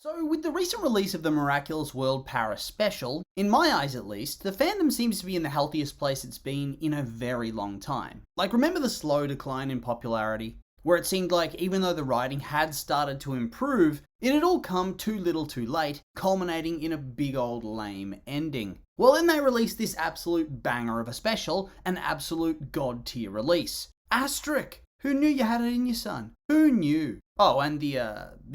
So, with the recent release of the Miraculous World Paris special, in my eyes at least, the fandom seems to be in the healthiest place it's been in a very long time. Like, remember the slow decline in popularity? Where it seemed like even though the writing had started to improve, it had all come too little too late, culminating in a big old lame ending. Well, then they released this absolute banger of a special, an absolute god tier release. Asterisk! Who knew you had it in you, son? Who knew? Oh, and the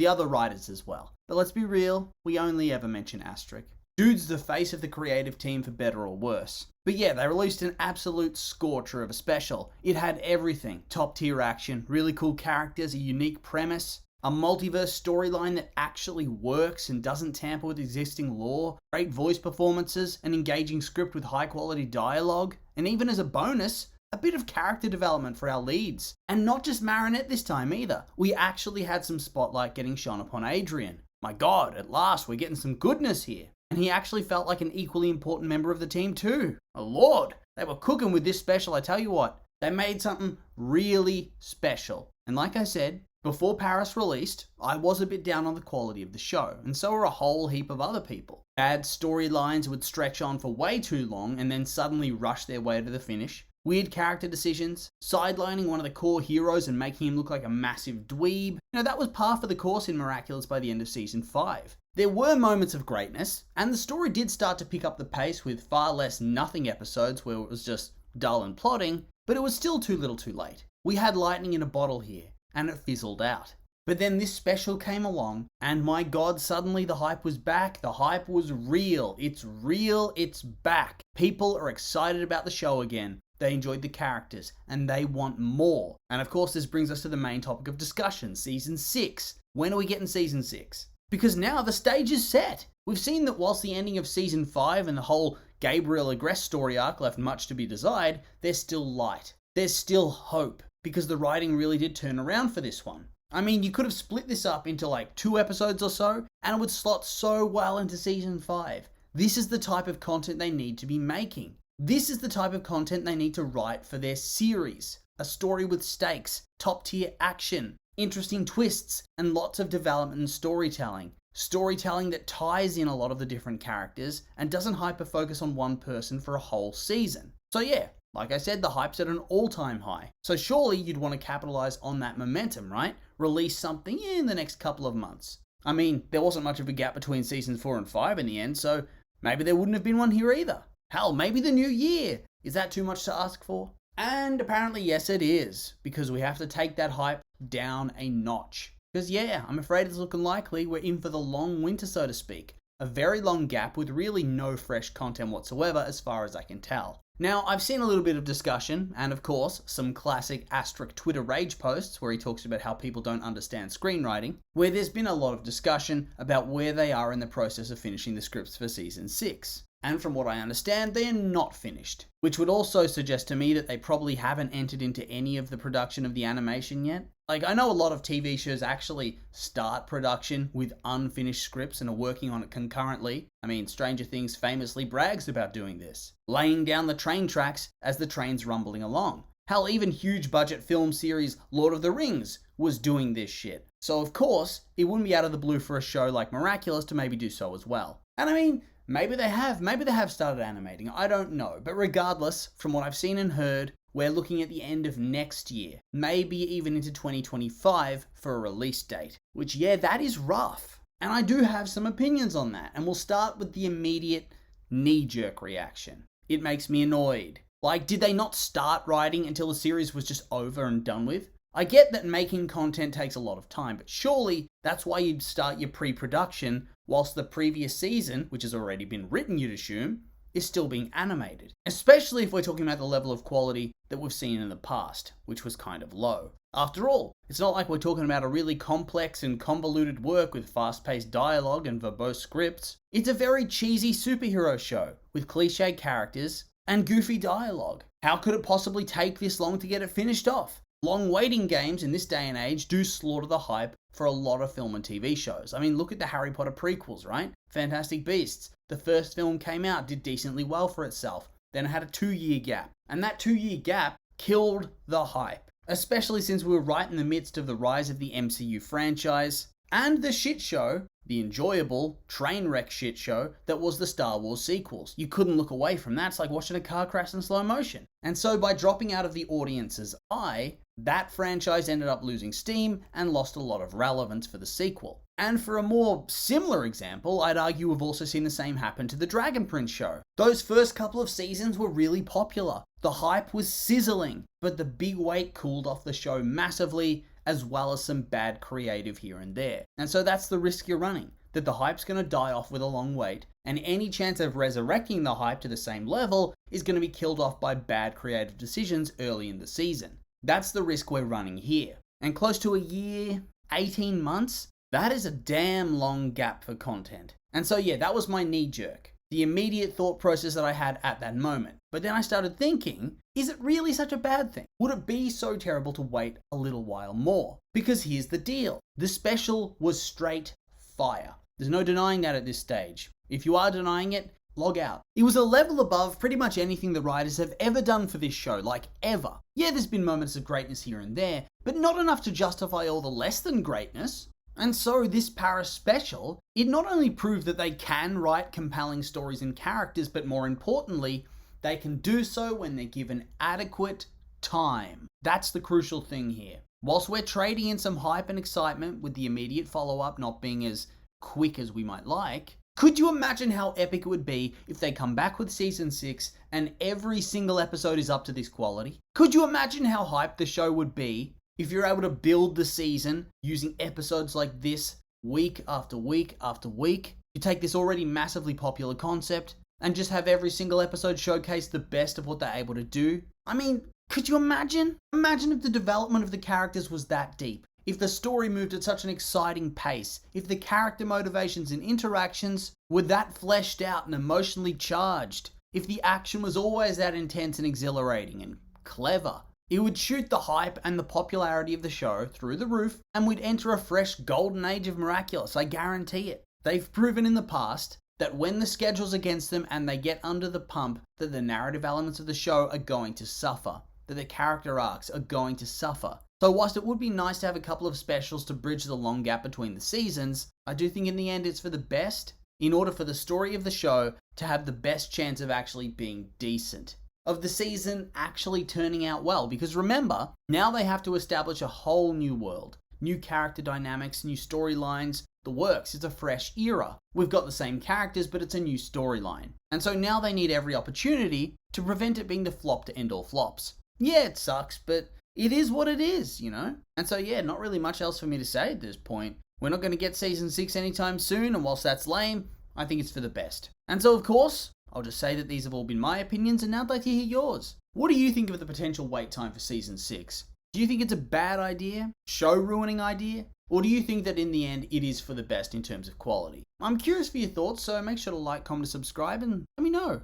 other writers as well. But let's be real, we only ever mention Asterisk. Dude's the face of the creative team for better or worse. But yeah, they released an absolute scorcher of a special. It had everything. Top tier action, really cool characters, a unique premise, a multiverse storyline that actually works and doesn't tamper with existing lore, great voice performances, an engaging script with high quality dialogue, and even as a bonus, a bit of character development for our leads. And not just Marinette this time either. We actually had some spotlight getting shone upon Adrian. My god, at last we're getting some goodness here. And he actually felt like an equally important member of the team too. Oh lord, they were cooking with this special, I tell you what. They made something really special. And like I said, before Paris released, I was a bit down on the quality of the show, and so were a whole heap of other people. Bad storylines would stretch on for way too long and then suddenly rush their way to the finish. Weird character decisions, sidelining one of the core heroes and making him look like a massive dweeb. That was par for the course in Miraculous by the end of season 5. There were moments of greatness, and the story did start to pick up the pace with far less nothing episodes where it was just dull and plotting, but it was still too little too late. We had lightning in a bottle here, and it fizzled out. But then this special came along, and my god, suddenly the hype was back. The hype was real. It's back. People are excited about the show again. They enjoyed the characters, and they want more. And of course, this brings us to the main topic of discussion, Season 6. When are we getting Season 6? Because now the stage is set. We've seen that whilst the ending of Season 5 and the whole Gabriel Agreste story arc left much to be desired, there's still light. There's still hope, because the writing really did turn around for this one. I mean, you could have split this up into like 2 episodes or so, and it would slot so well into Season 5. This is the type of content they need to be making. This is the type of content they need to write for their series. A story with stakes, top tier action, interesting twists, and lots of development and storytelling. Storytelling that ties in a lot of the different characters and doesn't hyper-focus on one person for a whole season. So yeah, like I said, the hype's at an all-time high. So surely you'd want to capitalize on that momentum, right? Release something in the next couple of months. I mean, there wasn't much of a gap between seasons 4 and 5 in the end, so maybe there wouldn't have been one here either. Hell, maybe the new year. Is that too much to ask for? And apparently, yes, it is, because we have to take that hype down a notch. Because yeah, I'm afraid it's looking likely we're in for the long winter, so to speak. A very long gap with really no fresh content whatsoever as far as I can tell. Now, I've seen a little bit of discussion, and of course, some classic Asterisk Twitter rage posts where he talks about how people don't understand screenwriting, where there's been a lot of discussion about where they are in the process of finishing the scripts for Season 6. And from what I understand, they are not finished, which would also suggest to me that they probably haven't entered into any of the production of the animation yet. Like, I know a lot of TV shows actually start production with unfinished scripts and are working on it concurrently. I mean, Stranger Things famously brags about doing this, laying down the train tracks as the train's rumbling along. Hell, even huge budget film series Lord of the Rings was doing this shit. So of course, it wouldn't be out of the blue for a show like Miraculous to maybe do so as well. And I mean, maybe they have started animating, I don't know. But regardless, from what I've seen and heard, we're looking at the end of next year, maybe even into 2025 for a release date. Which, yeah, that is rough. And I do have some opinions on that, and we'll start with the immediate knee-jerk reaction. It makes me annoyed. Like, did they not start writing until the series was just over and done with? I get that making content takes a lot of time, but surely that's why you'd start your pre-production whilst the previous season, which has already been written, you'd assume, is still being animated. Especially if we're talking about the level of quality that we've seen in the past, which was kind of low. After all, it's not like we're talking about a really complex and convoluted work with fast-paced dialogue and verbose scripts. It's a very cheesy superhero show with cliche characters and goofy dialogue. How could it possibly take this long to get it finished off? Long waiting games in this day and age do slaughter the hype for a lot of film and TV shows. I mean, look at the Harry Potter prequels, right? Fantastic Beasts. The first film came out, did decently well for itself. Then it had a 2-year gap. And that 2-year gap killed the hype. Especially since we were right in the midst of the rise of the MCU franchise and the shit show the enjoyable train wreck shit show that was the Star Wars sequels. You couldn't look away from that. It's like watching a car crash in slow motion. And so by dropping out of the audience's eye, that franchise ended up losing steam and lost a lot of relevance for the sequel. And for a more similar example, I'd argue we've also seen the same happen to the Dragon Prince show. Those first couple of seasons were really popular. The hype was sizzling, but the big weight cooled off the show massively, as well as some bad creative here and there. And so that's the risk you're running, that the hype's going to die off with a long wait, and any chance of resurrecting the hype to the same level is going to be killed off by bad creative decisions early in the season. That's the risk we're running here. And close to a year, 18 months, that is a damn long gap for content. And so yeah, that was my knee jerk, the immediate thought process that I had at that moment. But then I started thinking, is it really such a bad thing? Would it be so terrible to wait a little while more? Because here's the deal. The special was straight fire. There's no denying that at this stage. If you are denying it, log out. It was a level above pretty much anything the writers have ever done for this show, like ever. Yeah, there's been moments of greatness here and there, but not enough to justify all the less than greatness. And so this Paris special, it not only proved that they can write compelling stories and characters, but more importantly, they can do so when they're given adequate time. That's the crucial thing here. Whilst we're trading in some hype and excitement with the immediate follow-up not being as quick as we might like, could you imagine how epic it would be if they come back with season 6 and every single episode is up to this quality? Could you imagine how hyped the show would be if you're able to build the season using episodes like this week after week after week? You take this already massively popular concept and just have every single episode showcase the best of what they're able to do. I mean, could you imagine? Imagine if the development of the characters was that deep. If the story moved at such an exciting pace, if the character motivations and interactions were that fleshed out and emotionally charged, if the action was always that intense and exhilarating and clever, it would shoot the hype and the popularity of the show through the roof, and we'd enter a fresh golden age of Miraculous, I guarantee it. They've proven in the past that when the schedule's against them and they get under the pump, that the narrative elements of the show are going to suffer, that the character arcs are going to suffer. So whilst it would be nice to have a couple of specials to bridge the long gap between the seasons, I do think in the end it's for the best, in order for the story of the show to have the best chance of actually being decent, of the season actually turning out well. Because remember, now they have to establish a whole new world, new character dynamics, new storylines, the works. It's a fresh era. We've got the same characters, but it's a new storyline. And so now they need every opportunity to prevent it being the flop to end all flops. Yeah, it sucks, but it is what it is, you know? And so yeah, not really much else for me to say at this point. We're not going to get season 6 anytime soon, and whilst that's lame, I think it's for the best. And so of course, I'll just say that these have all been my opinions, and now I'd like to hear yours. What do you think of the potential wait time for season 6? Do you think it's a bad idea? Show-ruining idea? Or do you think that in the end, it is for the best in terms of quality? I'm curious for your thoughts, so make sure to like, comment, and subscribe, and let me know.